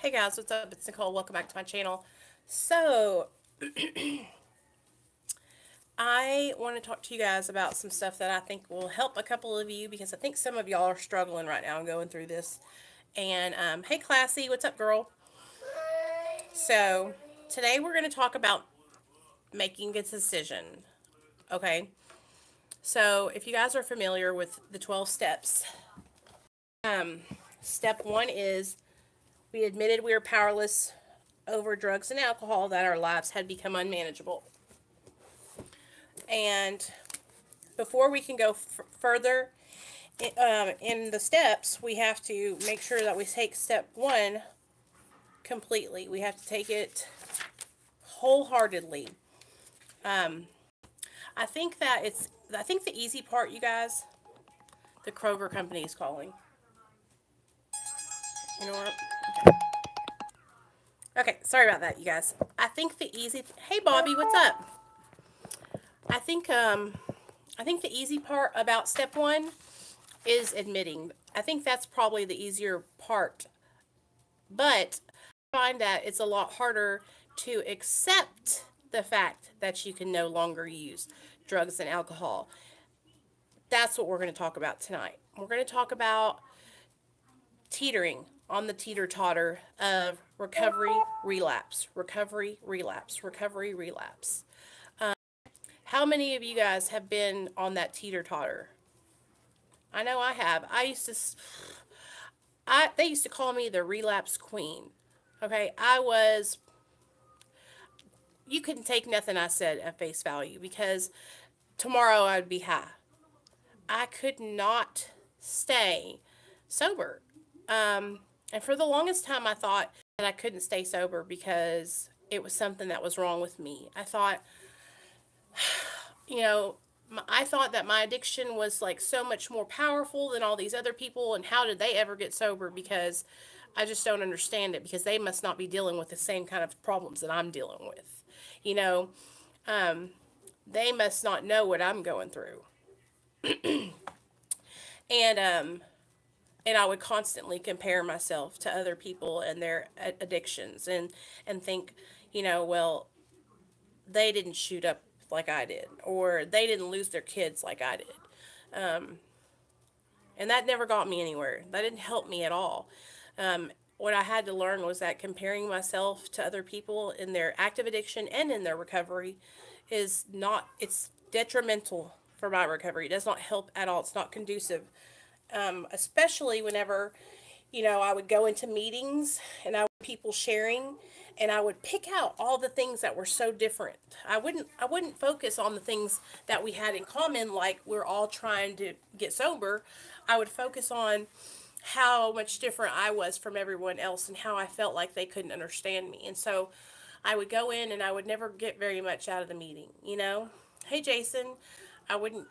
Hey guys, what's up? It's Nicole. Welcome back to my channel. So, I want to talk to you guys about some stuff that I think will help a couple of you because I think some of y'all are struggling right now and going through this. And, hey Classy, what's up, girl? So, today we're going to talk about making a decision. Okay? So, if you guys are familiar with the 12 steps, step one is we admitted we were powerless over drugs and alcohol, that our lives had become unmanageable. And before we can go further in the steps, we have to make sure that we take step one completely. We have to take it wholeheartedly. I think the easy part, you guys, the Kroger company is calling. You know what? Okay, sorry about that, you guys. I think the easy... Hey, Bobby, what's up? I think the easy part about step one is admitting. I think that's probably the easier part. But I find that it's a lot harder to accept the fact that you can no longer use drugs and alcohol. That's what we're going to talk about tonight. We're going to talk about teetering on the teeter-totter of recovery, relapse, recovery, relapse, recovery, relapse. How many of you guys have been on that teeter-totter? I know I have. They used to call me the relapse queen. Okay, you couldn't take nothing I said at face value because tomorrow I'd be high. I could not stay sober. And for the longest time, I thought that I couldn't stay sober because it was something that was wrong with me. I thought, I thought that my addiction was like so much more powerful than all these other people, and how did they ever get sober? Because I just don't understand it, because they must not be dealing with the same kind of problems that I'm dealing with. They must not know what I'm going through. And I would constantly compare myself to other people and their addictions and think, well, they didn't shoot up like I did, or they didn't lose their kids like I did. And that never got me anywhere. That didn't help me at all. What I had to learn was that comparing myself to other people in their active addiction and in their recovery it's detrimental for my recovery. It does not help at all. It's not conducive. Especially whenever, I would go into meetings and I would people sharing, and I would pick out all the things that were so different. I wouldn't focus on the things that we had in common, like we're all trying to get sober. I would focus on how much different I was from everyone else and how I felt like they couldn't understand me. And so I would go in and I would never get very much out of the meeting, Hey Jason, I wouldn't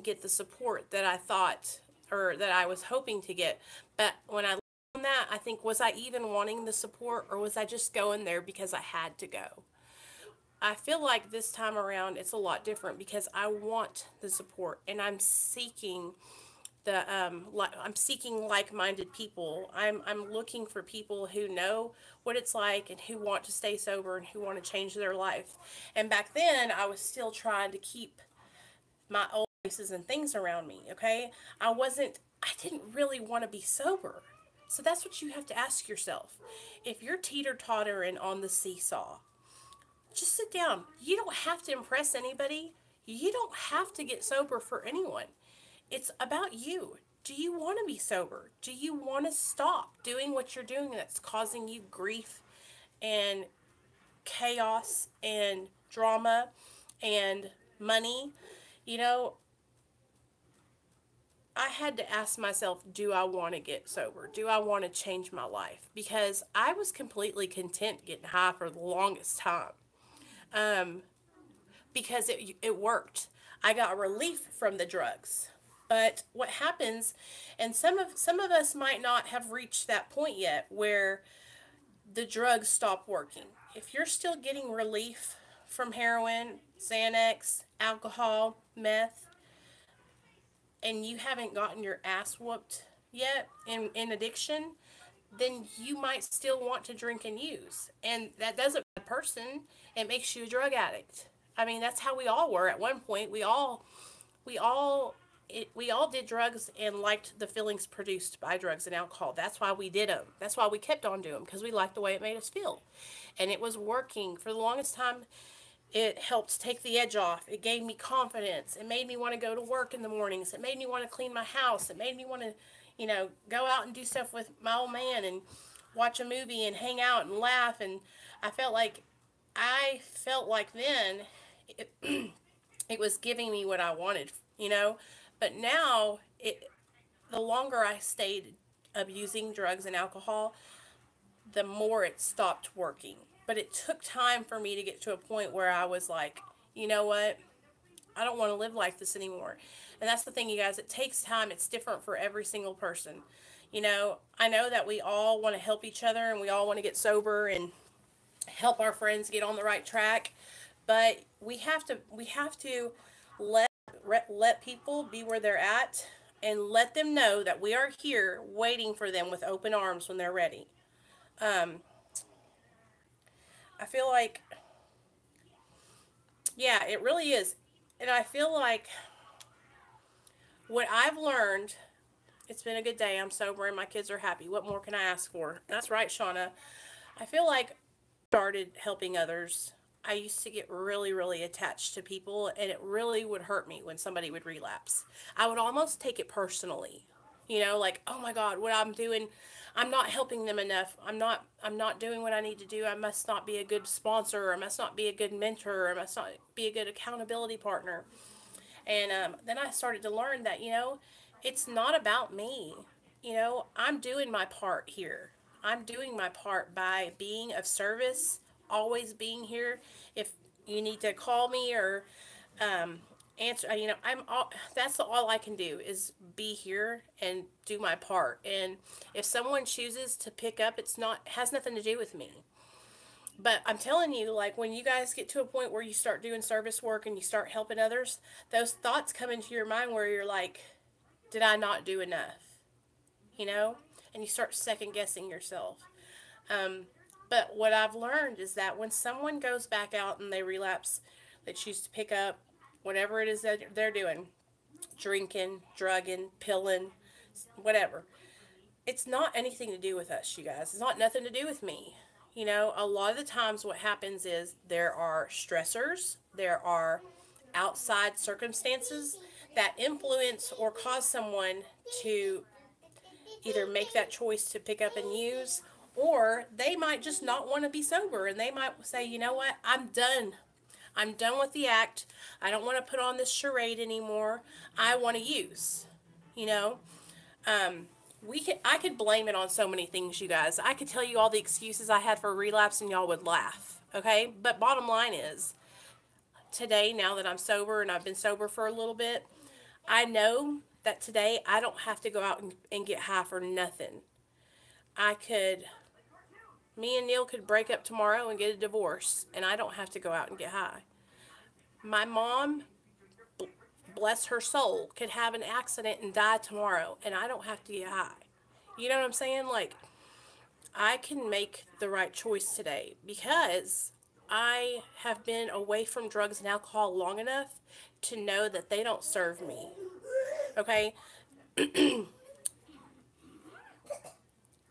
get the support that I thought, or that I was hoping to get. But when I look on that, I think, was I even wanting the support, or was I just going there because I had to go? I feel like this time around it's a lot different, because I want the support, and I'm seeking like-minded people. I'm looking for people who know what it's like and who want to stay sober and who want to change their life. And back then I was still trying to keep my old places and things around me, okay? I didn't really want to be sober. So that's what you have to ask yourself. If you're teeter-tottering on the seesaw, just sit down. You don't have to impress anybody. You don't have to get sober for anyone. It's about you. Do you want to be sober? Do you want to stop doing what you're doing that's causing you grief and chaos and drama and money? I had to ask myself, do I want to get sober? Do I want to change my life? Because I was completely content getting high for the longest time. Because it worked. I got relief from the drugs. But what happens, and some of us might not have reached that point yet where the drugs stop working. If you're still getting relief from heroin, Xanax, alcohol, meth, and you haven't gotten your ass whooped yet in addiction, then you might still want to drink and use. And that doesn't make a person, it makes you a drug addict. I mean, that's how we all were at one point. We all we all did drugs and liked the feelings produced by drugs and alcohol. That's why we did them. That's why we kept on doing them, because we liked the way it made us feel. And it was working for the longest time. It helped take the edge off. It gave me confidence. It made me want to go to work in the mornings. It made me want to clean my house. It made me want to, go out and do stuff with my old man and watch a movie and hang out and laugh. And I felt like, then it, it was giving me what I wanted. But now, the longer I stayed abusing drugs and alcohol, the more it stopped working. But it took time for me to get to a point where I was like, you know what? I don't want to live like this anymore. And that's the thing, you guys. It takes time. It's different for every single person. I know that we all want to help each other and we all want to get sober and help our friends get on the right track. But we have to let let people be where they're at and let them know that we are here waiting for them with open arms when they're ready. Um, I feel like, yeah, it really is. And I feel like what I've learned, it's been a good day. I'm sober and my kids are happy. What more can I ask for? That's right, Shauna. I feel like started helping others. I used to get really, really attached to people, and it really would hurt me when somebody would relapse. I would almost take it personally. Like, oh my God, what I'm doing, I'm not helping them enough. I'm not doing what I need to do. I must not be a good sponsor, or I must not be a good mentor, or I must not be a good accountability partner. And then I started to learn that, it's not about me. I'm doing my part here. I'm doing my part by being of service, always being here. If you need to call me or answer, that's all I can do is be here and do my part. And if someone chooses to pick up, it's not, has nothing to do with me. But I'm telling you, like, when you guys get to a point where you start doing service work and you start helping others, those thoughts come into your mind where you're like, did I not do enough? You know? And you start second guessing yourself. Um, but what I've learned is that when someone goes back out and they relapse, they choose to pick up whatever it is that they're doing, drinking, drugging, pilling, whatever. It's not anything to do with us, you guys. It's not nothing to do with me. A lot of the times what happens is there are stressors, there are outside circumstances that influence or cause someone to either make that choice to pick up and use, or they might just not want to be sober and they might say, you know what, I'm done. I'm done with the act. I don't want to put on this charade anymore. I want to use, you know. I could blame it on so many things, you guys. I could tell you all the excuses I had for relapse and y'all would laugh, okay? But bottom line is, today, now that I'm sober and I've been sober for a little bit, I know that today I don't have to go out and get high for nothing. I could, me and Neil could break up tomorrow and get a divorce, and I don't have to go out and get high. My mom, bless her soul, could have an accident and die tomorrow, and I don't have to get high. You know what I'm saying? Like, I can make the right choice today because I have been away from drugs and alcohol long enough to know that they don't serve me. Okay?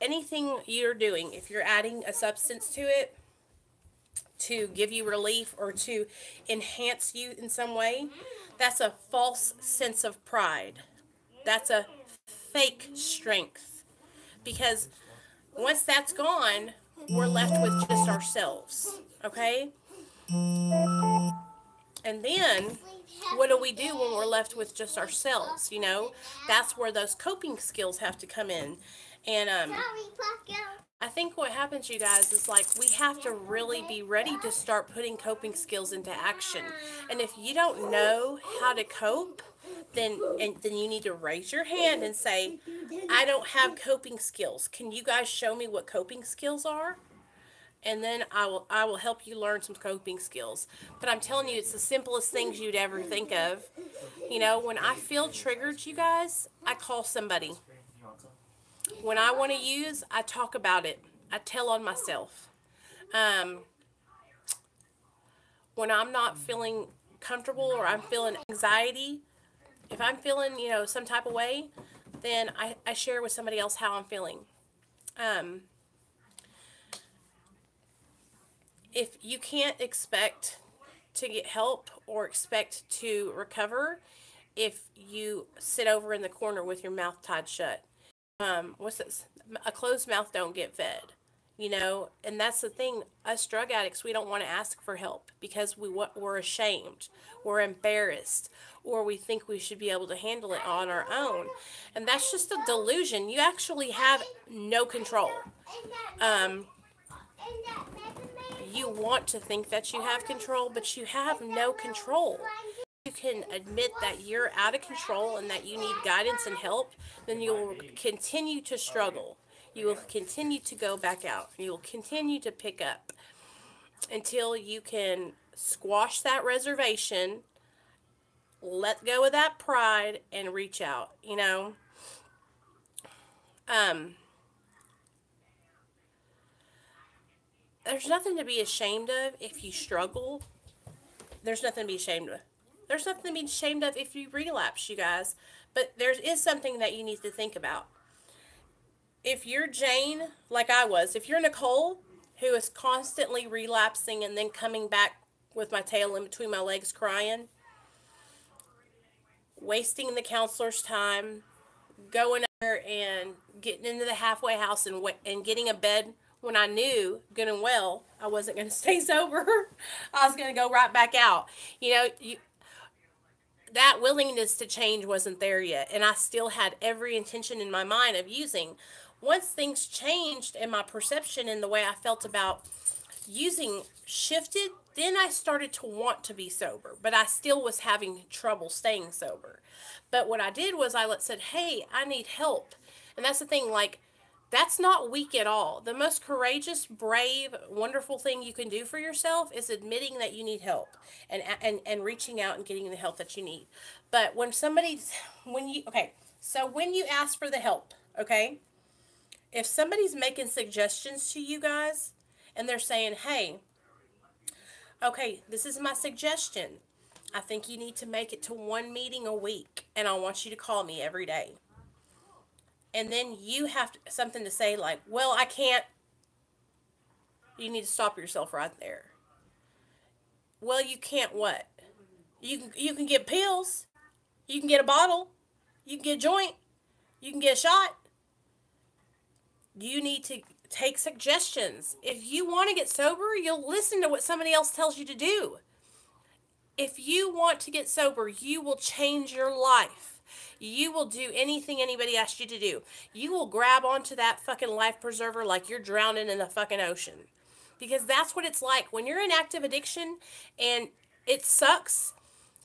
Anything you're doing, if you're adding a substance to it to give you relief or to enhance you in some way, that's a false sense of pride. That's a fake strength. Because once that's gone, we're left with just ourselves. Okay? And then, what do we do when we're left with just ourselves? That's where those coping skills have to come in. And I think what happens, you guys, is like we have to really be ready to start putting coping skills into action. And if you don't know how to cope, then you need to raise your hand and say, I don't have coping skills. Can you guys show me what coping skills are? And then I will help you learn some coping skills. But I'm telling you, it's the simplest things you'd ever think of. When I feel triggered, you guys, I call somebody. when I want to use, I talk about it. I tell on myself. Um, when I'm not feeling comfortable or I'm feeling anxiety, if I'm feeling, some type of way, then I share with somebody else how I'm feeling. Um, if you can't expect to get help or expect to recover if you sit over in the corner with your mouth tied shut. What's this? A closed mouth don't get fed. And that's the thing. Us drug addicts, we don't want to ask for help because we're ashamed, we're embarrassed, or we think we should be able to handle it on our own. And that's just a delusion. You actually have no control. Um, you want to think that you have control, but you have no control. You can admit that you're out of control and that you need guidance and help, then you will continue to struggle. You will continue to go back out. You will continue to pick up until you can squash that reservation, let go of that pride, and reach out, There's nothing to be ashamed of if you struggle. There's nothing to be ashamed of. There's nothing to be ashamed of if you relapse, you guys. But there is something that you need to think about. If you're Jane, like I was, if you're Nicole, who is constantly relapsing and then coming back with my tail in between my legs crying, wasting the counselor's time, going there and getting into the halfway house and getting a bed when I knew good and well I wasn't going to stay sober. I was going to go right back out. That willingness to change wasn't there yet, and I still had every intention in my mind of using. Once things changed and my perception and the way I felt about using shifted, then I started to want to be sober, but I still was having trouble staying sober. But what I did was I said, hey, I need help. And that's the thing, that's not weak at all. The most courageous, brave, wonderful thing you can do for yourself is admitting that you need help and reaching out and getting the help that you need. But when you ask for the help, okay, if somebody's making suggestions to you guys and they're saying, hey, okay, this is my suggestion. I think you need to make it to one meeting a week and I want you to call me every day. And then you have something to say like, well, I can't. You need to stop yourself right there. Well, you can't what? You can get pills. You can get a bottle. You can get a joint. You can get a shot. You need to take suggestions. If you want to get sober, you'll listen to what somebody else tells you to do. If you want to get sober, you will change your life. You will do anything anybody asks you to do. You will grab onto that fucking life preserver like you're drowning in the fucking ocean. Because that's what it's like. When you're in active addiction and it sucks,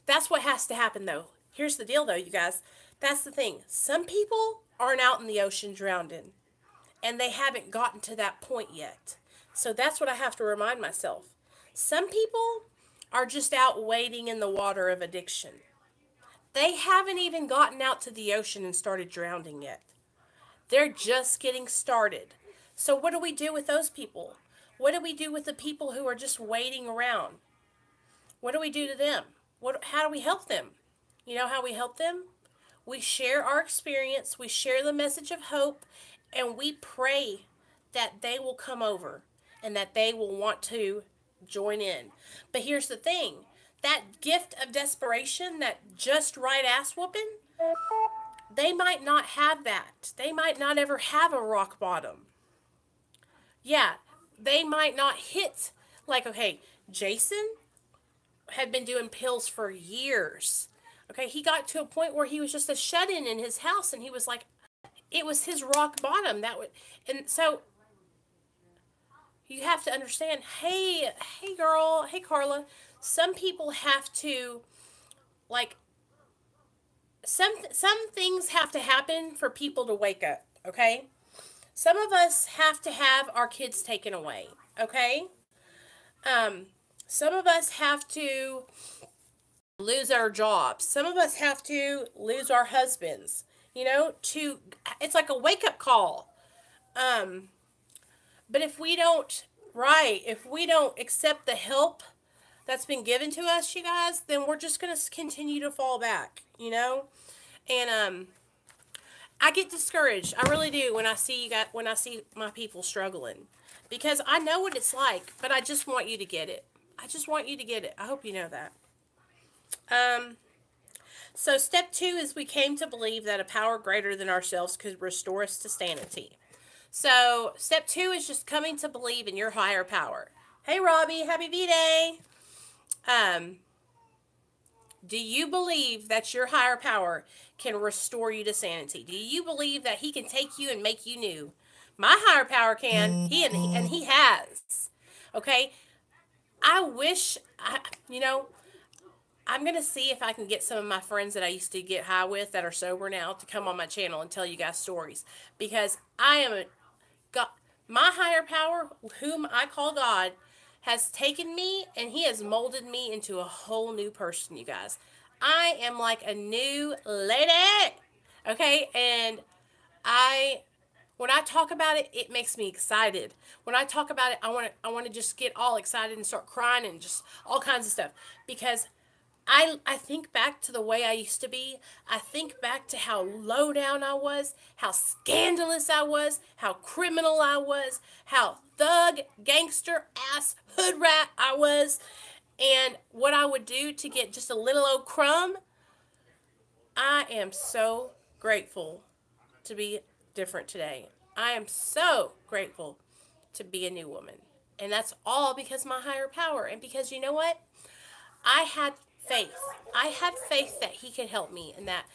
that's what has to happen though. Here's the deal though, you guys. That's the thing. Some people aren't out in the ocean drowning. And they haven't gotten to that point yet. So that's what I have to remind myself. Some people are just out wading in the water of addiction. They haven't even gotten out to the ocean and started drowning yet. They're just getting started. So what do we do with those people? What do we do with the people who are just waiting around? What do we do to them? How do we help them? You know how we help them? We share our experience, we share the message of hope, and we pray that they will come over and that they will want to join in. But here's the thing. That gift of desperation, that just right ass whooping, they might not have that. They might not ever have a rock bottom. Yeah, they might not hit, okay, Jason had been doing pills for years. Okay, he got to a point where he was just a shut-in in his house, and he was like, it was his rock bottom. And so you have to understand, hey girl, hey Carla, some people have to, some things have to happen for people to wake up, okay? Some of us have to have our kids taken away, okay? Some of us have to lose our jobs. Some of us have to lose our husbands. it's like a wake up call. Um, but if we don't, right, if we don't accept the help that's been given to us, you guys, then we're just going to continue to fall back. And I get discouraged. I really do when I see my people struggling, because I know what it's like, but I just want you to get it. I just want you to get it. I hope you know that. Um, so step 2 is we came to believe that a power greater than ourselves could restore us to sanity. So step 2 is just coming to believe in your higher power. Hey Robbie, happy V-Day. Um, do you believe that your higher power can restore you to sanity? Do you believe that he can take you and make you new? My higher power can. He has. Okay? I wish you know, I'm going to see if I can get some of my friends that I used to get high with that are sober now to come on my channel and tell you guys stories, because I am God, my higher power, whom I call God, has taken me and he has molded me into a whole new person, you guys. I am like a new lady. Okay? And I when I talk about it, it makes me excited. When I talk about it, I want to just get all excited and start crying and just all kinds of stuff, because I think back to the way I used to be. I think back to how low down I was, how scandalous I was, how criminal I was, how thug, gangster, ass, hood rat I was, and what I would do to get just a little old crumb. I am so grateful to be different today. I am so grateful to be a new woman. And that's all because my higher power. And because you know what? I had faith. I had faith that he could help me, and that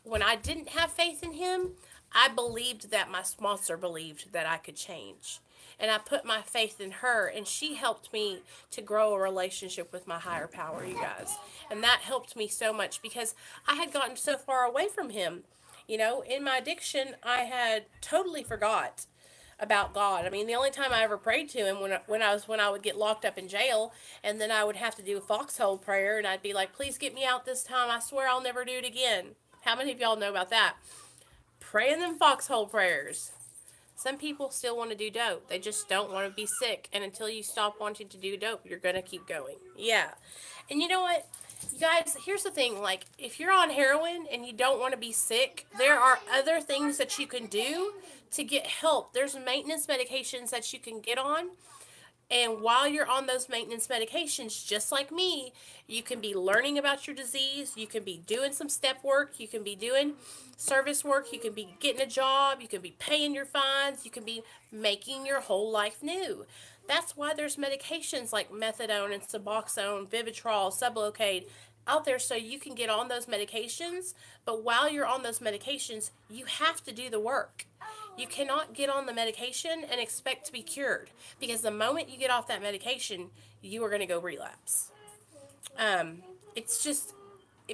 when I didn't have faith in him, I believed that my sponsor believed that I could change. And I put my faith in her, and she helped me to grow a relationship with my higher power, you guys. And that helped me so much, because I had gotten so far away from him. In my addiction, I had totally forgot about God. I mean, the only time I ever prayed to him when I would get locked up in jail, and then I would have to do a foxhole prayer, and I'd be like, "Please get me out this time. I swear I'll never do it again." How many of y'all know about that? Praying them foxhole prayers. Some people still want to do dope. They just don't want to be sick. And until you stop wanting to do dope, you're going to keep going. Yeah. And you know what? You guys, here's the thing. Like, if you're on heroin and you don't want to be sick, there are other things that you can do to get help. There's maintenance medications that you can get on. And while you're on those maintenance medications, just like me, you can be learning about your disease. You can be doing some step work. You can be doing service work. You can be getting a job. You can be paying your fines. You can be making your whole life new. That's why there's medications like methadone and Suboxone, Vivitrol, Sublocade out there, so you can get on those medications. But while you're on those medications, you have to do the work. You cannot get on the medication and expect to be cured, because the moment you get off that medication, you are going to go relapse. It's just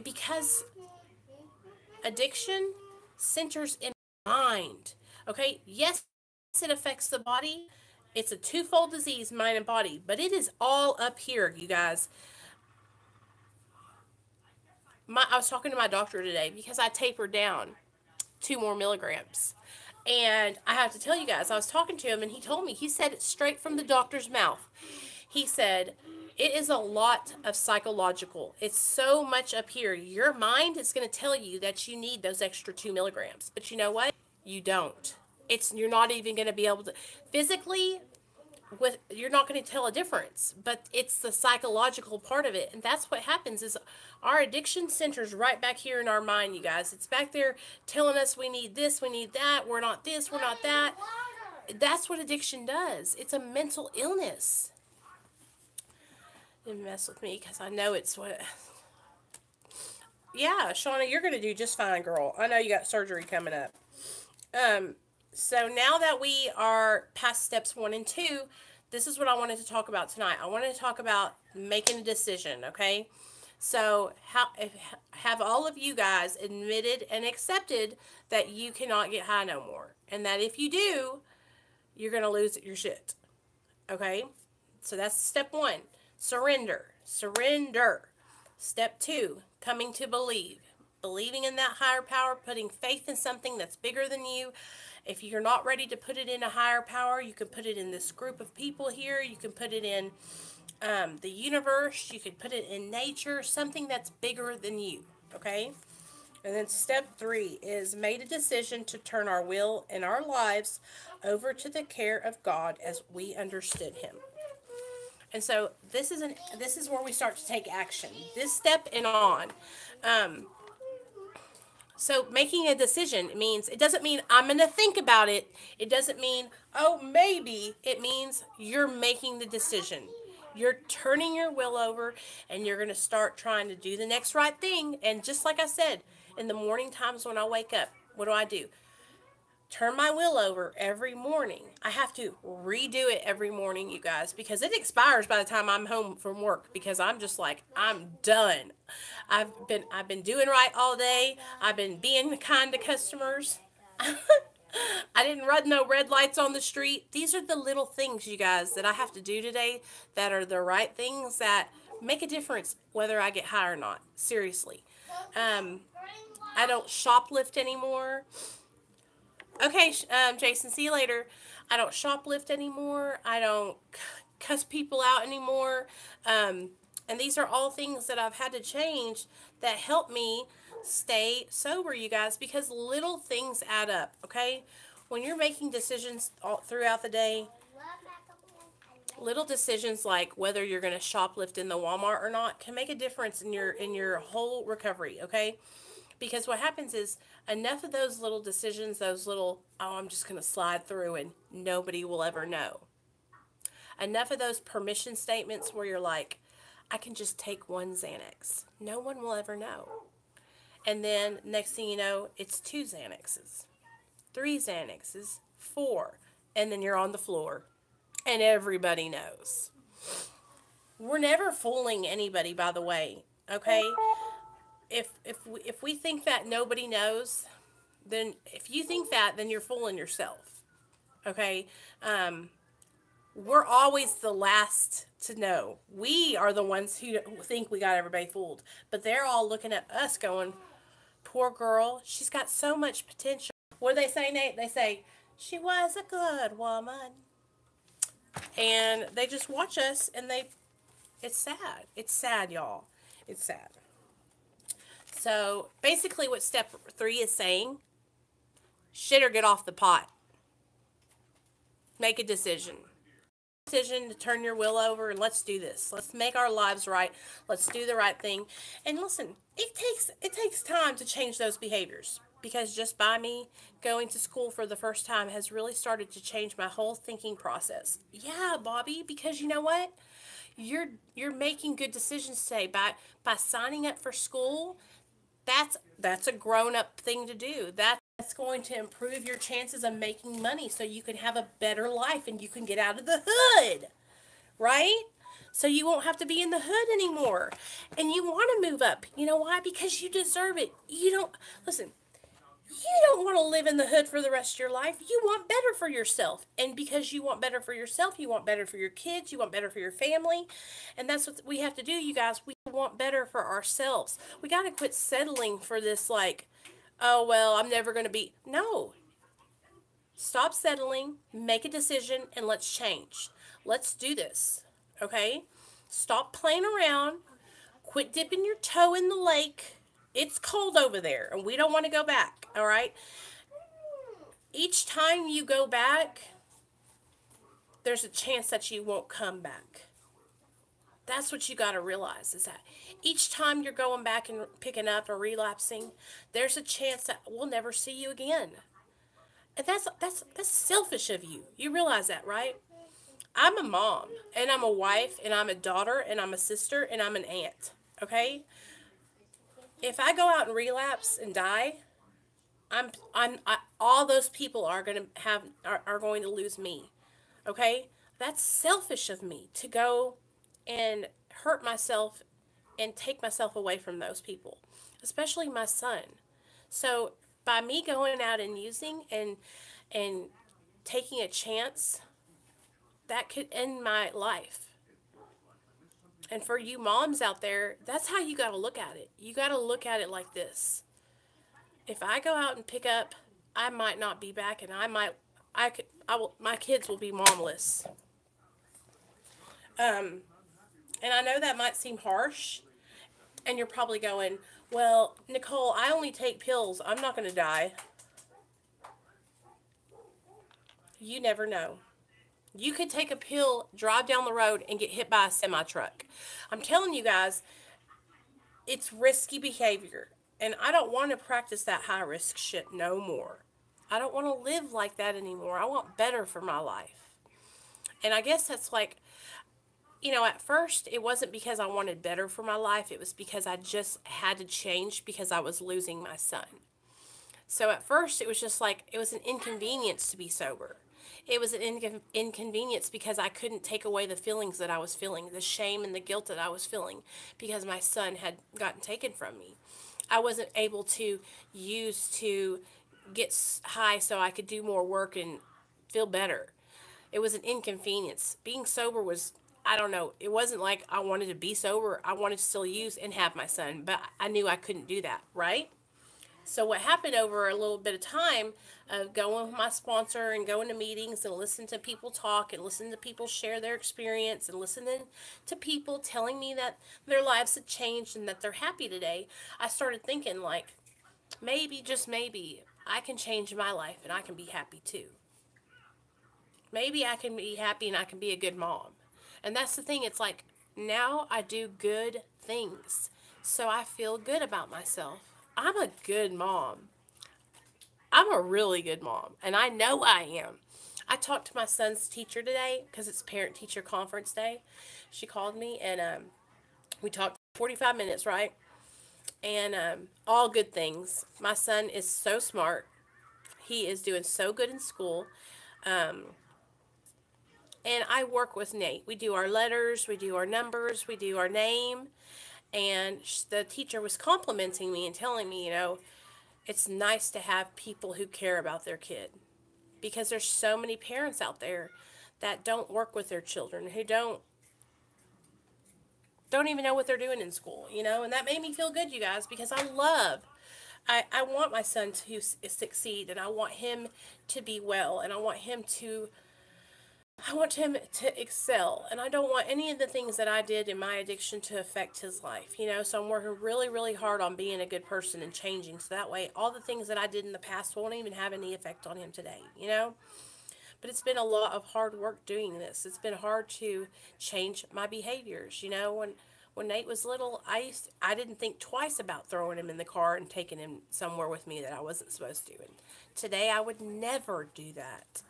because addiction centers in mind. Okay, yes, it affects the body. It's a twofold disease, mind and body, but it is all up here, you guys. I was talking to my doctor today because I tapered down 2 more milligrams. And I have to tell you guys, I was talking to him and he told me, he said it straight from the doctor's mouth. He said, it is a lot of psychological. It's so much up here. Your mind is going to tell you that you need those extra 2 milligrams. But you know what? You don't. You're not even going to be able to physically, you're not going to tell a difference, but it's the psychological part of it. And that's what happens is our addiction centers right back here in our mind, you guys. It's back there telling us we need this, we need that, we're not this, we're not that. That's what addiction does. It's a mental illness. Didn't mess with me because I know it's what. Yeah, Shauna, you're going to do just fine, girl. I know you got surgery coming up. So now that we are past steps 1 and 2, this is what I wanted to talk about tonight. I wanted to talk about making a decision, okay? So have all of you guys admitted and accepted that you cannot get high no more. And that if you do, you're going to lose your shit. Okay? So that's step 1. Surrender. Surrender. Step 2, coming to believe. believing in that higher power, putting faith in something that's bigger than you. If you're not ready to put it in a higher power, you can put it in this group of people here. You can put it in the universe. You could put it in nature, something that's bigger than you. Okay? And then step 3 is made a decision to turn our will and our lives over to the care of God as we understood Him. And so this is where we start to take action. This step and on. So making a decision means, it doesn't mean I'm going to think about it. It doesn't mean, oh, maybe. It means you're making the decision. You're turning your will over, and you're going to start trying to do the next right thing. And just like I said, in the morning times when I wake up, what do? Turn my will over every morning. I have to redo it every morning, you guys, because it expires by the time I'm home from work, because I'm just like, I'm done. I've been doing right all day. I've been being kind to customers. I didn't run no red lights on the street. These are the little things, you guys, that I have to do today that are the right things that make a difference whether I get high or not. Seriously. I don't shoplift anymore. Okay, Jason, see you later. I don't shoplift anymore. I don't cuss people out anymore. And these are all things that I've had to change that help me stay sober, you guys, because little things add up, okay? When you're making decisions all throughout the day, little decisions like whether you're going to shoplift in the Walmart or not can make a difference in your whole recovery, okay? Because what happens is, enough of those little decisions, those little, oh, I'm just going to slide through and nobody will ever know. Enough of those permission statements where you're like, I can just take one Xanax. No one will ever know. And then next thing you know, it's 2 Xanaxes, 3 Xanaxes, 4. And then you're on the floor. And everybody knows. We're never fooling anybody, by the way. Okay? If we think that nobody knows, then if you think that, then you're fooling yourself. Okay? We're always the last to know. We are the ones who think we got everybody fooled. But they're all looking at us going, poor girl, she's got so much potential. What do they say, Nate? They say, she was a good woman. And they just watch us, and it's sad. It's sad, y'all. It's sad. So, basically what step 3 is saying, shit or get off the pot. Make a decision. Decision to turn your will over, and let's do this. Let's make our lives right. Let's do the right thing. And listen, it takes time to change those behaviors, because just by me going to school for the first time has really started to change my whole thinking process. Yeah, Bobby, because you know what? You're making good decisions today by signing up for school. That's a grown-up thing to do. That's going to improve your chances of making money so you can have a better life and you can get out of the hood, right? So you won't have to be in the hood anymore. And you want to move up. You know why? Because you deserve it. Listen, you don't want to live in the hood for the rest of your life. You want better for yourself. And because you want better for yourself, you want better for your kids, you want better for your family. And that's what we have to do, you guys. We want better for ourselves. We got to quit settling for this, like, oh, well, I'm never going to be. No. Stop settling, make a decision, and let's change. Let's do this, okay? Stop playing around. Quit dipping your toe in the lake. It's cold over there, and we don't want to go back, all right? Each time you go back, there's a chance that you won't come back. That's what you got to realize, is that each time you're going back and picking up or relapsing, there's a chance that we'll never see you again. And that's selfish of you. You realize that, right? I'm a mom, and I'm a wife, and I'm a daughter, and I'm a sister, and I'm an aunt, okay? If I go out and relapse and die, all those people are going to lose me, okay? That's selfish of me to go and hurt myself and take myself away from those people, especially my son. So by me going out and using and taking a chance, that could end my life. And for you moms out there, that's how you got to look at it. You got to look at it like this. if I go out and pick up, I might not be back, and my kids will be momless. Um, and I know that might seem harsh, and you're probably going, well, Nicole, I only take pills. I'm not going to die. You never know. You could take a pill, drive down the road, and get hit by a semi truck. I'm telling you guys, it's risky behavior. And I don't want to practice that high risk shit no more. I don't want to live like that anymore. I want better for my life. And I guess that's like, at first it wasn't because I wanted better for my life. It was because I just had to change because I was losing my son. So at first it was just like, it was an inconvenience to be sober. It was an inconvenience because I couldn't take away the feelings that I was feeling, the shame and the guilt that I was feeling because my son had gotten taken from me. I wasn't able to use to get high so I could do more work and feel better. It was an inconvenience. Being sober was, I don't know, it wasn't like I wanted to be sober. I wanted to still use and have my son, but I knew I couldn't do that, right? So what happened over a little bit of time of going with my sponsor and going to meetings and listening to people talk and listening to people share their experience and listening to people telling me that their lives had changed and that they're happy today, I started thinking like, maybe, just maybe, I can change my life and I can be happy too. Maybe I can be happy and I can be a good mom. And that's the thing, it's like, now I do good things. So I feel good about myself. I'm a good mom. I'm a really good mom, and I know I am. I talked to my son's teacher today because it's parent-teacher conference day. She called me, and we talked 45 minutes, right? And all good things. My son is so smart. He is doing so good in school. Um, and I work with Nate. We do our letters, we do our numbers, we do our name. And the teacher was complimenting me and telling me, it's nice to have people who care about their kid. Because there's so many parents out there that don't work with their children, who don't even know what they're doing in school, and that made me feel good, you guys, because I want my son to succeed, and I want him to be well, and I want him to excel, and I don't want any of the things that I did in my addiction to affect his life, so I'm working really, really hard on being a good person and changing, so that way all the things that I did in the past won't even have any effect on him today, but it's been a lot of hard work doing this. It's been hard to change my behaviors, when Nate was little, I didn't think twice about throwing him in the car and taking him somewhere with me that I wasn't supposed to, and today I would never do that,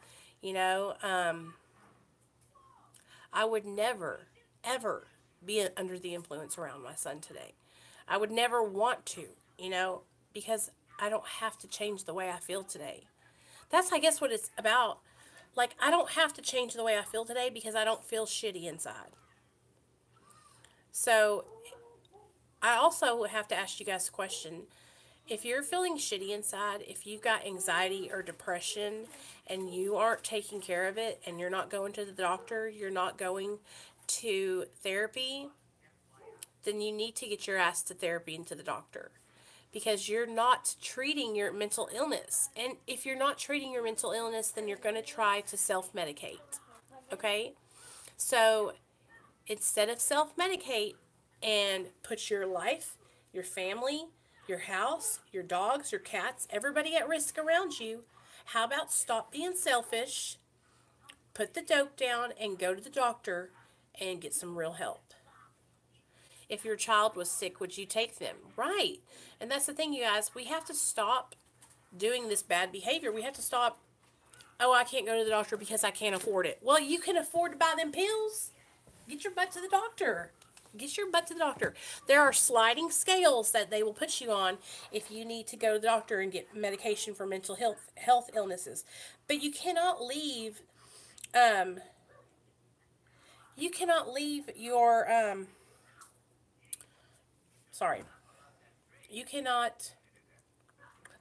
I would never, ever be under the influence around my son today. I would never want to, because I don't have to change the way I feel today. That's, I guess, what it's about. Like, I don't have to change the way I feel today because I don't feel shitty inside. So, I also have to ask you guys a question. If you're feeling shitty inside, if you've got anxiety or depression and you aren't taking care of it and you're not going to the doctor, you're not going to therapy, then you need to get your ass to therapy and to the doctor because you're not treating your mental illness. And if you're not treating your mental illness, then you're going to try to self-medicate. Okay? So instead of self-medicate and put your life, your family, your house, your dogs, your cats, everybody at risk around you, how about stop being selfish, put the dope down, and go to the doctor and get some real help? If your child was sick, would you take them? Right. And that's the thing, you guys. We have to stop doing this bad behavior. We have to stop, oh, I can't go to the doctor because I can't afford it. Well, you can afford to buy them pills. Get your butt to the doctor. Get your butt to the doctor. There are sliding scales that they will put you on if you need to go to the doctor and get medication for mental health illnesses. But you cannot leave your you cannot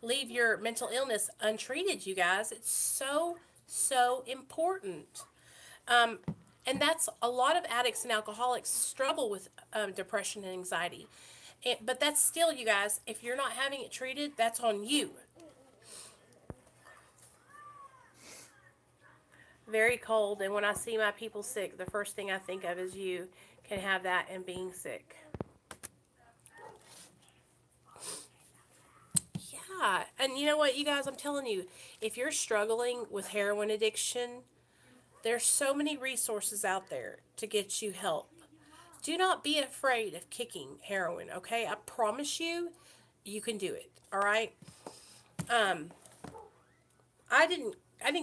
leave your mental illness untreated, you guys. It's so, so important. And that's a lot of addicts and alcoholics struggle with depression and anxiety. But that's still, you guys, if you're not having it treated, that's on you. Very cold, and when I see my people sick, the first thing I think of is you can have that and being sick. Yeah, and you know what, you guys, I'm telling you, if you're struggling with heroin addiction, there's so many resources out there to get you help. Do not be afraid of kicking heroin, okay? I promise you, you can do it. All right? Um, I didn't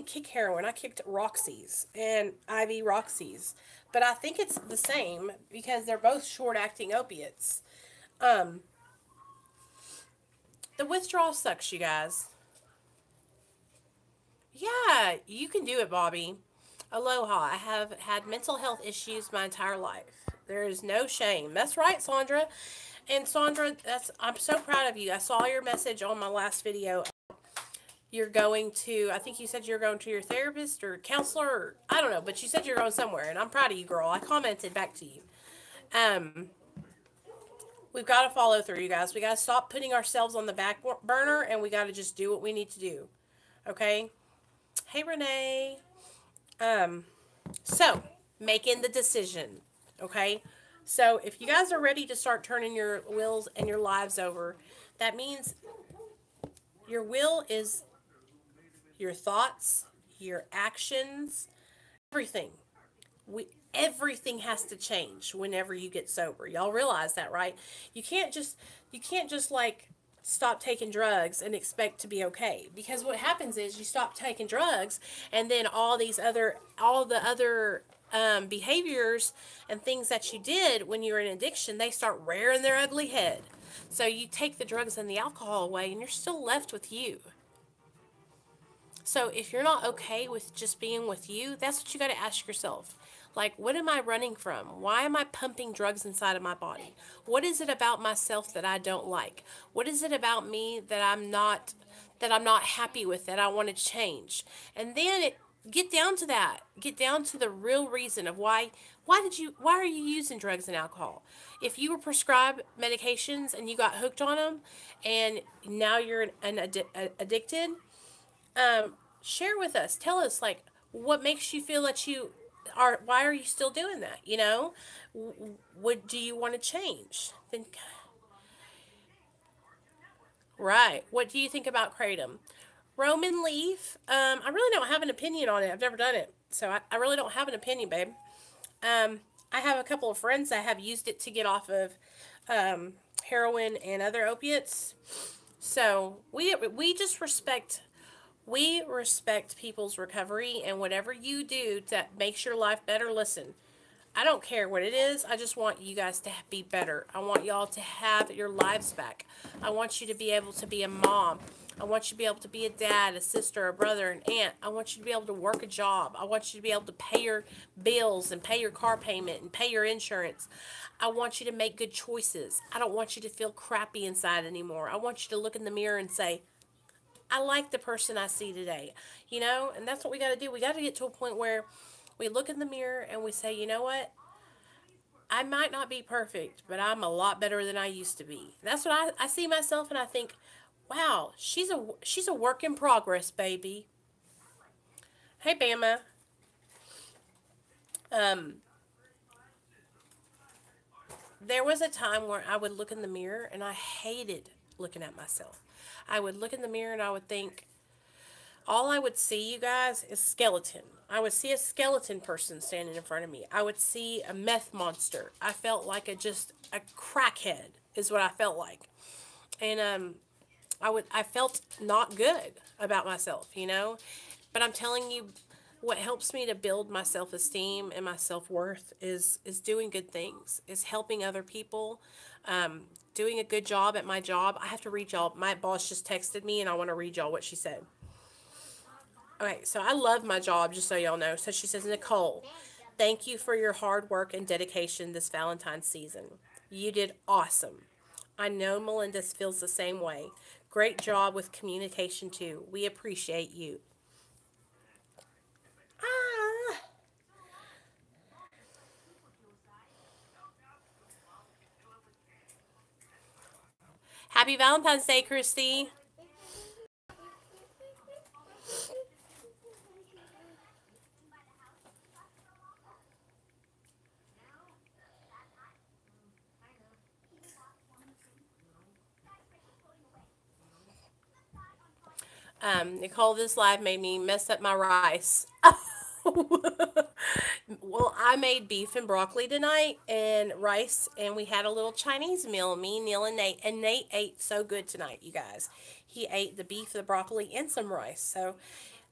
kick heroin. I kicked Roxy's and IV Roxy's. But I think it's the same because they're both short acting opiates. Um, the withdrawal sucks, you guys. Yeah, you can do it, Bobby. Aloha. I have had mental health issues my entire life. There is no shame. That's right, Sandra. And Sandra, I'm so proud of you. I saw your message on my last video. You're going to, I think you said you're going to your therapist or counselor, or, I don't know, but you said you're going somewhere, and I'm proud of you, girl. I commented back to you. Um, we've got to follow through, you guys. We got to stop putting ourselves on the back burner, and we got to just do what we need to do. Okay? Hey, Renee. Um, so, making the decision. Okay? So, if you guys are ready to start turning your wills and your lives over, that means your will is your thoughts, your actions, everything. Everything has to change whenever you get sober. Y'all realize that, right? You can't just like stop taking drugs and expect to be okay, because what happens is you stop taking drugs, and then all the other behaviors and things that you did when you were in addiction, they start rearing their ugly head. So you take the drugs and the alcohol away, and you're still left with you. So if you're not okay with just being with you, that's what you got to ask yourself. Like, what am I running from? Why am I pumping drugs inside of my body? What is it about myself that I don't like? What is it about me that I'm not happy with, that I want to change? And then get down to that. Get down to the real reason of why are you using drugs and alcohol? If you were prescribed medications and you got hooked on them, and now you're addicted, share with us. Tell us, like, what makes you feel that you are. Why are you still doing that? What do you want to change? Then, right. What do you think about kratom? Roman leaf. I really don't have an opinion on it. I've never done it, so I really don't have an opinion, babe. I have a couple of friends that have used it to get off of heroin and other opiates. So we just respect people's recovery, and whatever you do that makes your life better, listen, I don't care what it is. I just want you guys to be better. I want y'all to have your lives back. I want you to be able to be a mom. I want you to be able to be a dad, a sister, a brother, an aunt. I want you to be able to work a job. I want you to be able to pay your bills and pay your car payment and pay your insurance. I want you to make good choices. I don't want you to feel crappy inside anymore. I want you to look in the mirror and say, I like the person I see today, and that's what we got to do. We got to get to a point where we look in the mirror and we say, you know what? I might not be perfect, but I'm a lot better than I used to be. That's what I see myself, and I think, wow, she's a work in progress, baby. Hey, Bama. Um, there was a time where I would look in the mirror and I hated looking at myself. I would look in the mirror and I would think, all I would see, you guys, is skeleton. I would see a skeleton person standing in front of me. I would see a meth monster. I felt like just a crackhead is what I felt like. And I felt not good about myself. But I'm telling you, what helps me to build my self-esteem and my self-worth is doing good things, is helping other people, doing a good job at my job. I have to read y'all. My boss just texted me, and I want to read y'all what she said. Okay, so I love my job, just so y'all know. So she says, Nicole, thank you for your hard work and dedication this Valentine's season. You did awesome. I know Melinda feels the same way. Great job with communication, too. We appreciate you. Ah. Happy Valentine's Day, Christy. Nicole, this live made me mess up my rice. Well, I made beef and broccoli tonight and rice, and we had a little Chinese meal, me, Neil, and Nate. And Nate ate so good tonight, you guys. He ate the beef, the broccoli, and some rice. So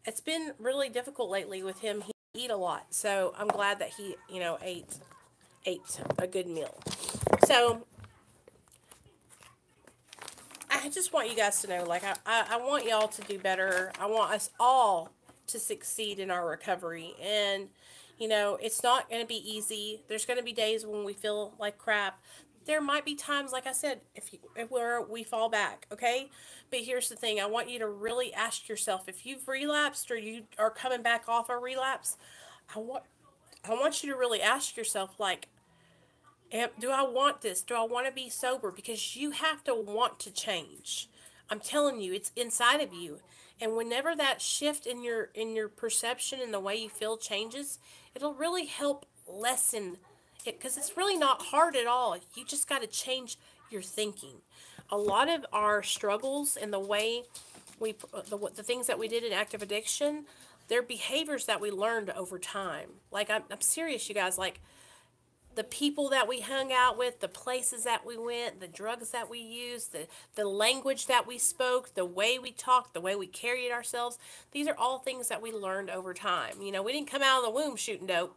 it's been really difficult lately with him. He eat a lot. So I'm glad that he, ate a good meal. So I just want you guys to know, like, I want y'all to do better. I want us all to succeed in our recovery. And, it's not going to be easy. There's going to be days when we feel like crap. There might be times, like I said, where we fall back, okay? But here's the thing. I want you to really ask yourself, if you've relapsed or you are coming back off a relapse, I want you to really ask yourself, like, do I want this? Do I want to be sober? Because you have to want to change. I'm telling you, it's inside of you. And whenever that shift in your perception and the way you feel changes, it'll really help lessen it, because it's really not hard at all. You just got to change your thinking. A lot of our struggles and the way the things that we did in active addiction, they're behaviors that we learned over time. Like, I'm serious, you guys. Like, the people that we hung out with, the places that we went, the drugs that we used, the language that we spoke, the way we talked, the way we carried ourselves. These are all things that we learned over time. We didn't come out of the womb shooting dope.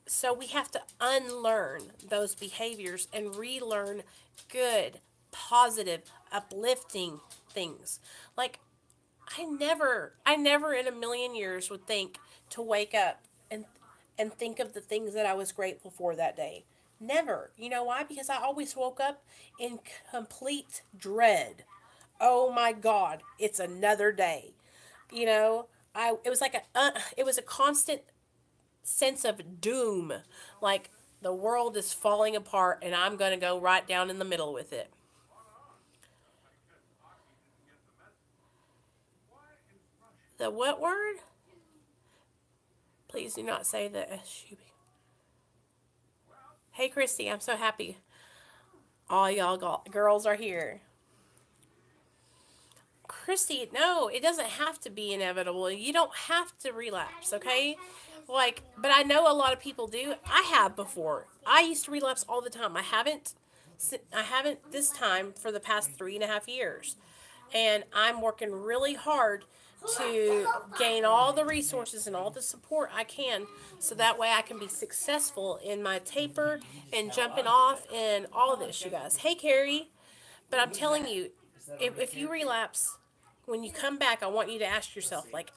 So we have to unlearn those behaviors and relearn good, positive, uplifting things. Like, I never in a million years would think to wake up and think of the things that I was grateful for that day. Never. You know why? Because I always woke up in complete dread. Oh my God, it's another day. It was like it was a constant sense of doom. Like, the world is falling apart and I'm going to go right down in the middle with it. The what word? Please do not say the SUV. Hey, Christy, I'm so happy all y'all girls are here. Christy, no, it doesn't have to be inevitable. You don't have to relapse, okay? Like, but I know a lot of people do. I have before. I used to relapse all the time. I haven't this time for the past 3.5 years. And I'm working really hard to gain all the resources and all the support I can, so that way I can be successful in my taper and jumping off and all of this, you guys. Hey, Carrie. But I'm telling you, if you relapse, when you come back, I want you to ask yourself, like,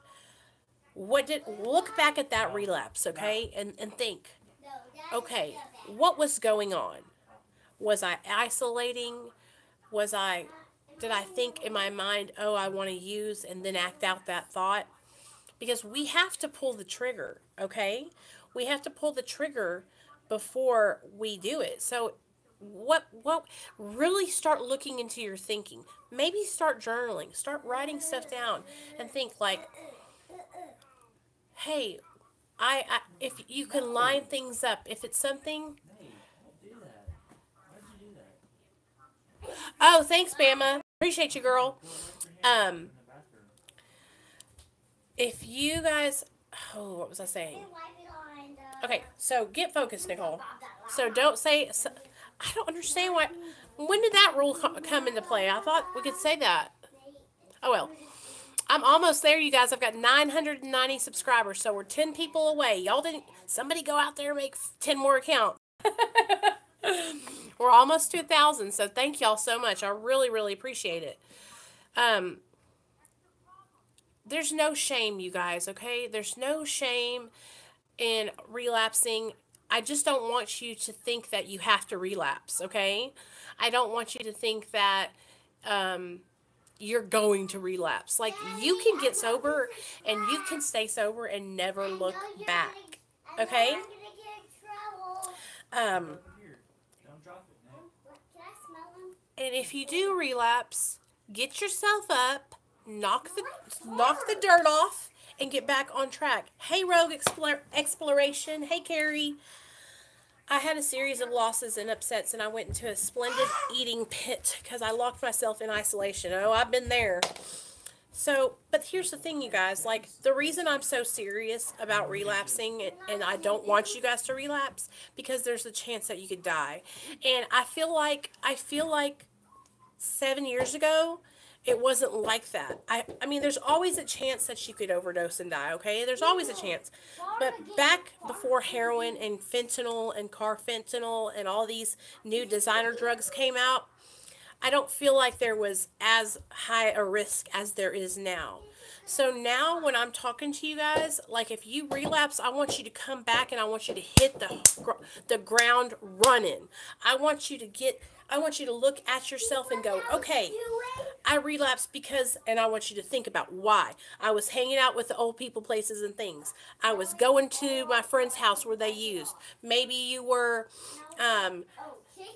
look back at that relapse, okay? And think, okay, what was going on? Was I isolating? Did I think in my mind, oh, I want to use, and then act out that thought? Because we have to pull the trigger, okay? We have to pull the trigger before we do it. So what really start looking into your thinking. Maybe start journaling, start writing stuff down, and think, like, hey, I if you can line things up, if it's something. Oh, thanks, Bama. Appreciate you, girl. If you guys, what was I saying? Okay, so get focused, Nicole. So don't say. I don't understand why. When did that rule come into play? I thought we could say that. Oh well. I'm almost there, you guys. I've got 990 subscribers, so we're 10 people away. Y'all didn't. Somebody go out there and make 10 more accounts. We're almost to 1,000, so thank y'all so much. I really, really appreciate it. There's no shame, you guys, okay? There's no shame in relapsing. I just don't want you to think that you have to relapse, okay? I don't want you to think that you're going to relapse. Like, you can get sober and you can stay sober and never look back, okay? And if you do relapse, get yourself up, knock the dirt off, and get back on track. Hey, Rogue Exploration. Hey, Carrie. I had a series of losses and upsets, and I went into a splendid eating pit because I locked myself in isolation. Oh, I've been there. So, but here's the thing, you guys. Like, the reason I'm so serious about relapsing, and I don't want you guys to relapse, because there's a chance that you could die. And I feel like 7 years ago, it wasn't like that. I mean, there's always a chance that you could overdose and die, okay? There's always a chance. But back before heroin and fentanyl and carfentanil and all these new designer drugs came out, I don't feel like there was as high a risk as there is now. So now when I'm talking to you guys, like if you relapse, I want you to come back and I want you to hit the ground running. I want you to look at yourself and go, okay, I relapsed because, and I want you to think about why. I was hanging out with the old people, places, and things. I was going to my friend's house where they used. Maybe you were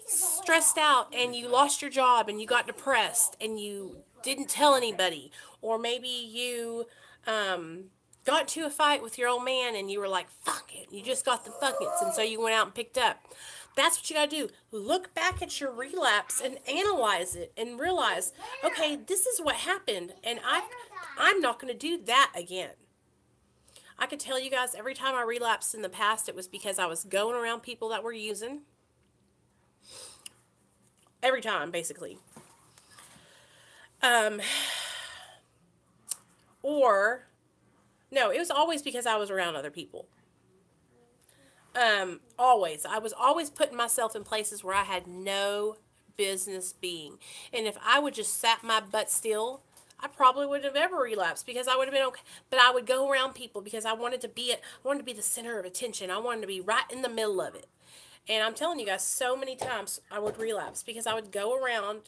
stressed out and you lost your job and you got depressed and you didn't tell anybody. Or maybe you got into a fight with your old man and you were like, fuck it. You just got the fuckets. And so you went out and picked up. That's what you got to do. Look back at your relapse and analyze it and realize, okay, this is what happened. And I'm not going to do that again. I could tell you guys every time I relapsed in the past, it was because I was going around people that were using. Every time, basically. Or, no, it was always because I was around other people. Always. I was always putting myself in places where I had no business being. And if I would just sat my butt still, I probably wouldn't have ever relapsed because I would have been okay. But I would go around people because I wanted to be the center of attention. I wanted to be right in the middle of it. And I'm telling you guys, so many times I would relapse because I would go around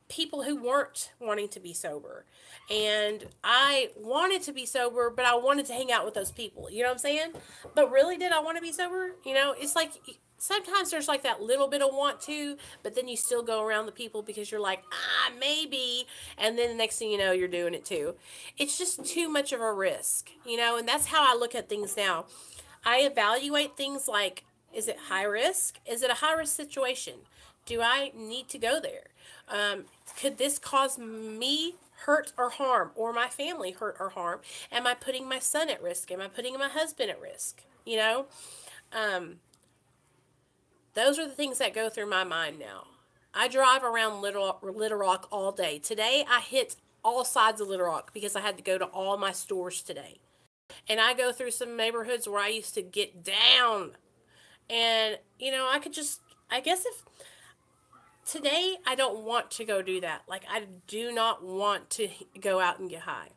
people who weren't wanting to be sober. And I wanted to be sober, but I wanted to hang out with those people. You know what I'm saying? But really, did I want to be sober? You know, it's like sometimes there's like that little bit of want to, but then you still go around the people because you're like, maybe. And then the next thing you know, you're doing it too. It's just too much of a risk, you know, and that's how I look at things now. I evaluate things like, is it high risk? Is it a high risk situation? Do I need to go there? Could this cause me hurt or harm, or my family hurt or harm? Am I putting my son at risk? Am I putting my husband at risk? You know, those are the things that go through my mind now. I drive around Little Rock all day. Today I hit all sides of Little Rock because I had to go to all my stores today. And I go through some neighborhoods where I used to get down. And, you know, I guess if today I don't want to go do that. Like, I do not want to go out and get high.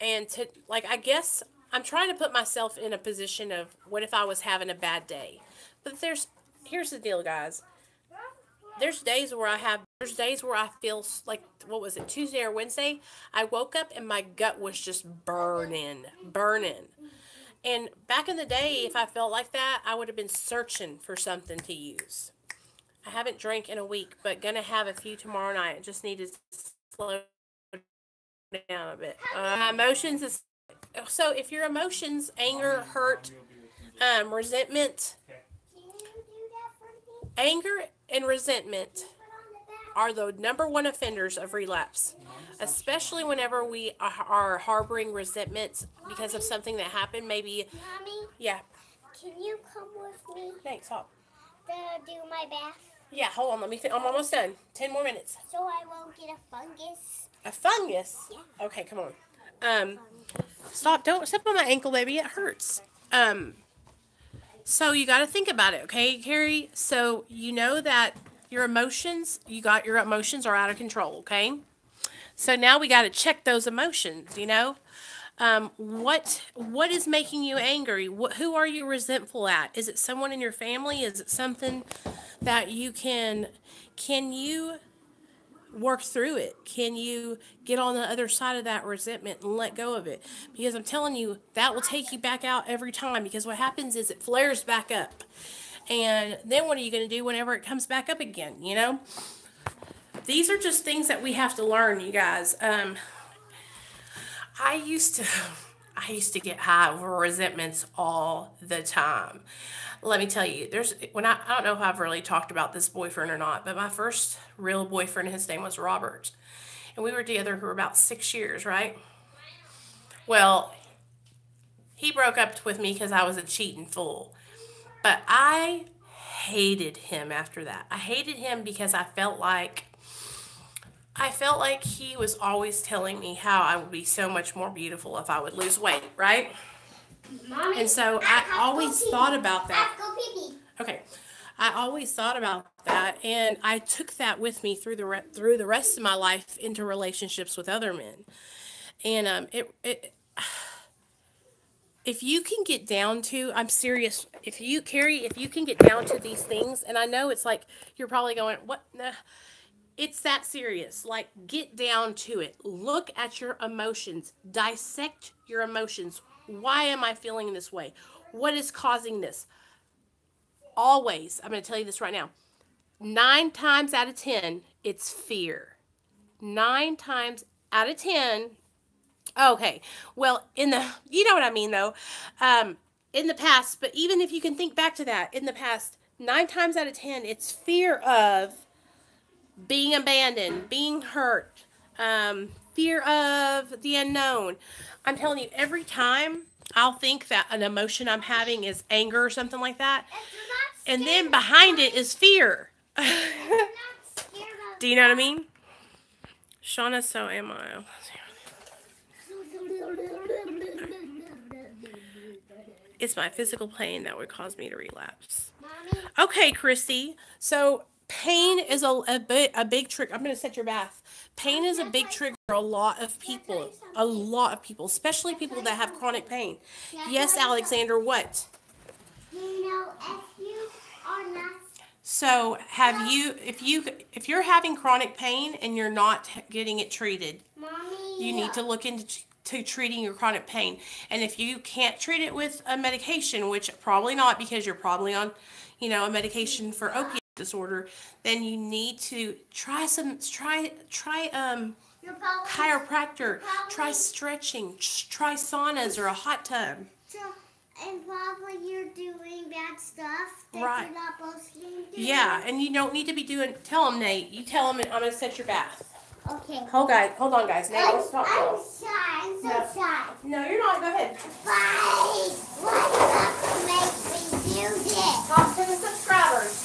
And I guess I'm trying to put myself in a position of what if I was having a bad day. But here's the deal, guys. There's days where I feel like, what was it, Tuesday or Wednesday? I woke up and my gut was just burning. And back in the day, if I felt like that, I would have been searching for something to use. I haven't drank in a week, but gonna have a few tomorrow night. I just need to slow down a bit. Emotions is so if your emotions, anger, hurt, resentment, anger and resentment are the number one offenders of relapse, especially whenever we are harboring resentments because of something that happened. Maybe, Mommy, yeah. Can you come with me Thanks, Hop. to do my bath? Yeah, hold on. I'm almost done. 10 more minutes. So I won't get a fungus. A fungus? Yeah. Okay, come on. Stop. Don't step on my ankle, baby. It hurts. So you got to think about it, okay, Carrie? So you know that your emotions are out of control, okay? So now we got to check those emotions, you know? What is making you angry? Who are you resentful at? Is it someone in your family? Is it something that you can you work through it? Can you get on the other side of that resentment and let go of it? Because I'm telling you, that will take you back out every time, because what happens is it flares back up. And then what are you going to do whenever it comes back up again, you know? These are just things that we have to learn, you guys. I used to I used to get high over resentments all the time. Let me tell you, I don't know if I've really talked about this boyfriend or not, but my first real boyfriend, his name was Robert. And we were together for about 6 years, right? Well, he broke up with me because I was a cheating fool. But I hated him after that. I hated him because I felt like he was always telling me how I would be so much more beautiful if I would lose weight, right? Mommy, And so I always thought about that. go pee-pee. Okay. I always thought about that, and I took that with me through the rest of my life into relationships with other men. And if you can get down to, I'm serious, if you can get down to these things, and I know it's like you're probably going, what? Nah. It's that serious. Like, get down to it. Look at your emotions. Dissect your emotions. Why am I feeling this way? What is causing this? Always, I'm going to tell you this right now. 9 times out of 10, it's fear. 9 times out of 10. Okay. Well, you know what I mean, though. In the past, but even if you can think back to that, in the past, 9 times out of 10, it's fear of being abandoned, being hurt, fear of the unknown. I'm telling you, every time I'll think that an emotion I'm having is anger or something like that, and then behind it is fear. Do you know what I mean? Shauna, so am I. It's my physical pain that would cause me to relapse. Okay, Christy. So pain is a big trigger. I'm going to set your bath. Pain is a big trigger for a lot of people, especially people that have chronic pain. Yes, Alexander, what? You know, if you are not... So, if you're having chronic pain and you're not getting it treated, Mommy, you need to look into treating your chronic pain. And if you can't treat it with a medication, which probably not because you're probably on, a medication for opiate disorder, then you need to try chiropractor, try stretching, try saunas or a hot tub. And probably you're doing bad stuff that Right. you're not supposed to do. Yeah, and you don't need to be doing. Tell them, Nate. You tell them, I'm gonna set your bath. Okay. Hold on, guys. Nate, let's talk. I'm shy. I'm so shy. No, you're not. Go ahead. Why? What makes me do this? Talk to the subscribers.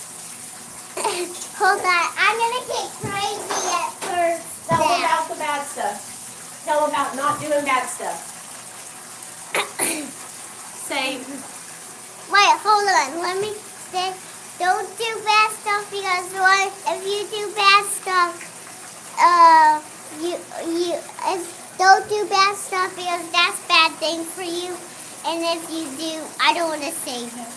Hold on. I'm gonna get crazy at first. Tell them about the bad stuff. Tell them about not doing bad stuff. Say. Wait, hold on. Let me say, don't do bad stuff because if you do bad stuff, don't do bad stuff because that's bad thing for you. And if you do, I don't want to say this.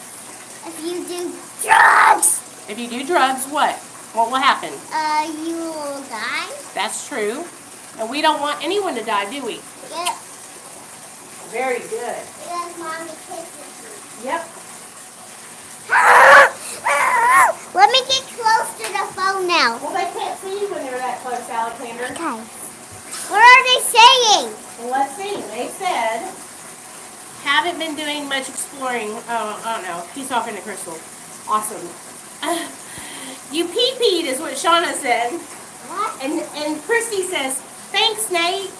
If you do drugs. If you do drugs, what? What will happen? You will die. That's true. And we don't want anyone to die, do we? Yep. Very good. Because mommy kisses you. Yep. Let me get close to the phone now. Well, they can't see you when they're that close, Alexander. Okay. What are they saying? Well, let's see. They said, haven't been doing much exploring. Oh, I don't know. He's talking to Crystal. Awesome. You pee-peed is what Shauna said. What? And Christy says, thanks, Nate.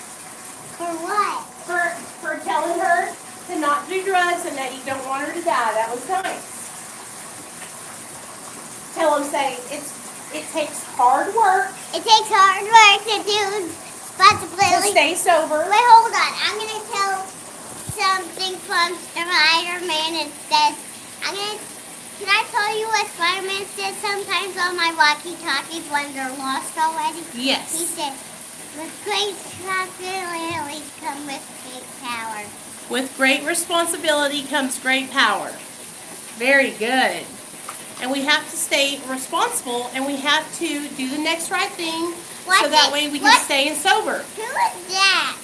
For what? For telling her to not do drugs and that you don't want her to die. That was nice. Tell them, say, it takes hard work. It takes hard work to do responsibility. To stay sober. Wait, hold on. I'm going to tell something from Spider-Man. It says, can I tell you what Spider-Man says sometimes on my walkie-talkies when they're lost already? Yes. He said, with great responsibility comes with great power. With great responsibility comes great power. Very good. And we have to stay responsible, and we have to do the next right thing, so that way we can stay sober. Who is that?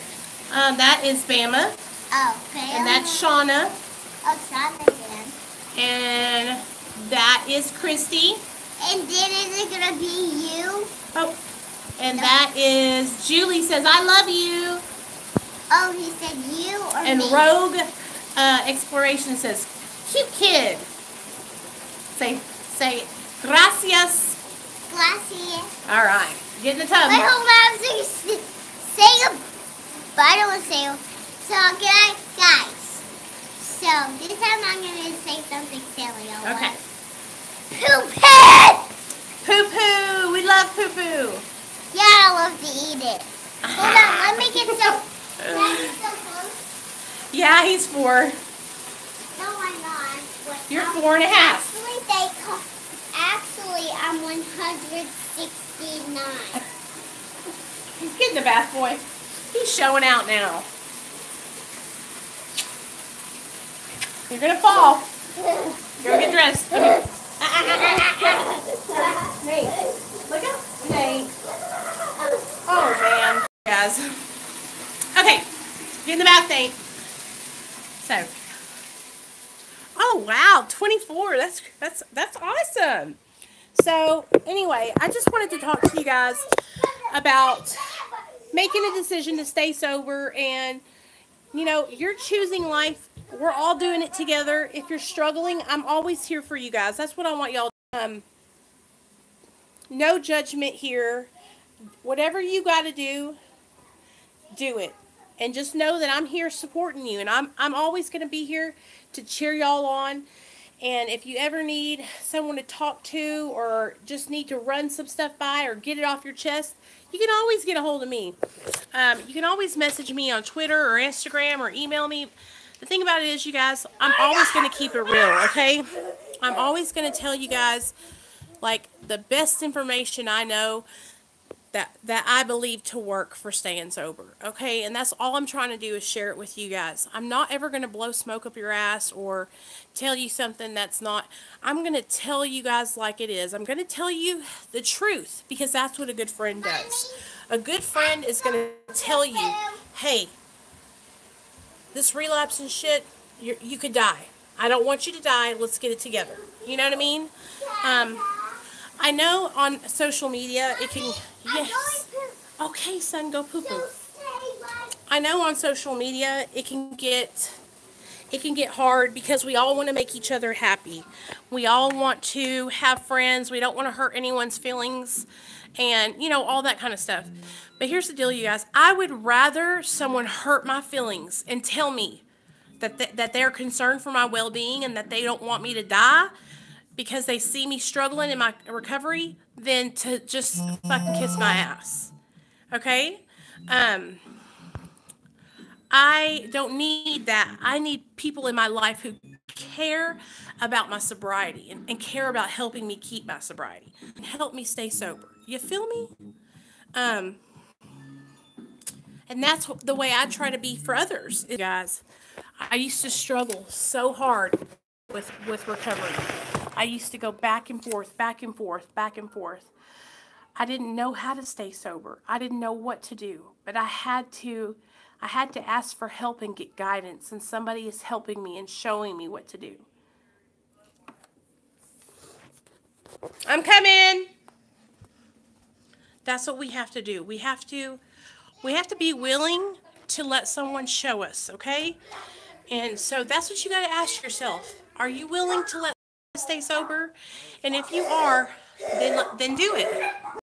That is Bama. Oh, okay. And that's Shauna. Oh, Shauna again. And That is Christy. And then is it gonna be you? Oh, and that is Julie says, I love you. Oh, he said you or and me? Rogue Exploration says, cute kid. Say, gracias. Gracias. All right, get in the tub. Wait, hold on. Say goodbye. I don't want to say it. So, guys. So, this time I'm going to say something silly. Okay. Poo-poo! Poo-poo. We love poo-poo. Yeah, I love to eat it. Hold on. Let me get so close. Yeah, he's 4. No, I'm not. You're 4.5. Actually, I'm 169. He's getting the bath, boy. He's showing out now. You're gonna fall. Go get dressed. Hey, look out. Hey. Oh man, guys. Okay, get in the bath, Nate. So. Oh wow, 24. That's awesome. So anyway, I just wanted to talk to you guys about making a decision to stay sober, and you know, you're choosing life. We're all doing it together. If you're struggling, I'm always here for you guys. That's what I want y'all to no judgment here. Whatever you got to do it. And just know that I'm here supporting you, and I'm always going to be here to cheer y'all on. And if you ever need someone to talk to, or just need to run some stuff by or get it off your chest, you can always get a hold of me. You can always message me on Twitter or Instagram or email me. The thing about it is, you guys, I'm always going to keep it real, okay? I'm always going to tell you guys, like, the best information I know that I believe to work for staying sober, okay? And that's all I'm trying to do, is share it with you guys. I'm not ever going to blow smoke up your ass or tell you something that's not. I'm going to tell you guys like it is. I'm going to tell you the truth, because that's what a good friend does. A good friend is going to tell you, hey, this relapse and shit, you could die. I don't want you to die. Let's get it together. You know what I mean? I know on social media it can. Yes. Okay, son, go poo poo. I know on social media it can get hard, because we all want to make each other happy. We all want to have friends. We don't want to hurt anyone's feelings, and you know, all that kind of stuff. But here's the deal, you guys. I would rather someone hurt my feelings and tell me that they're concerned for my well-being and that they don't want me to die because they see me struggling in my recovery, than to just fucking kiss my ass. Okay? I don't need that. I need people in my life who care about my sobriety and care about helping me keep my sobriety and help me stay sober. You feel me? And that's the way I try to be for others. Guys, I used to struggle so hard with recovery. I used to go back and forth, back and forth, back and forth. I didn't know how to stay sober. I didn't know what to do, but I had to ask for help and get guidance, and somebody is helping me and showing me what to do. I'm coming. That's what we have to do. We have to be willing to let someone show us, okay? And so that's what you got to ask yourself. Are you willing to let someone stay sober? And if you are, then do it.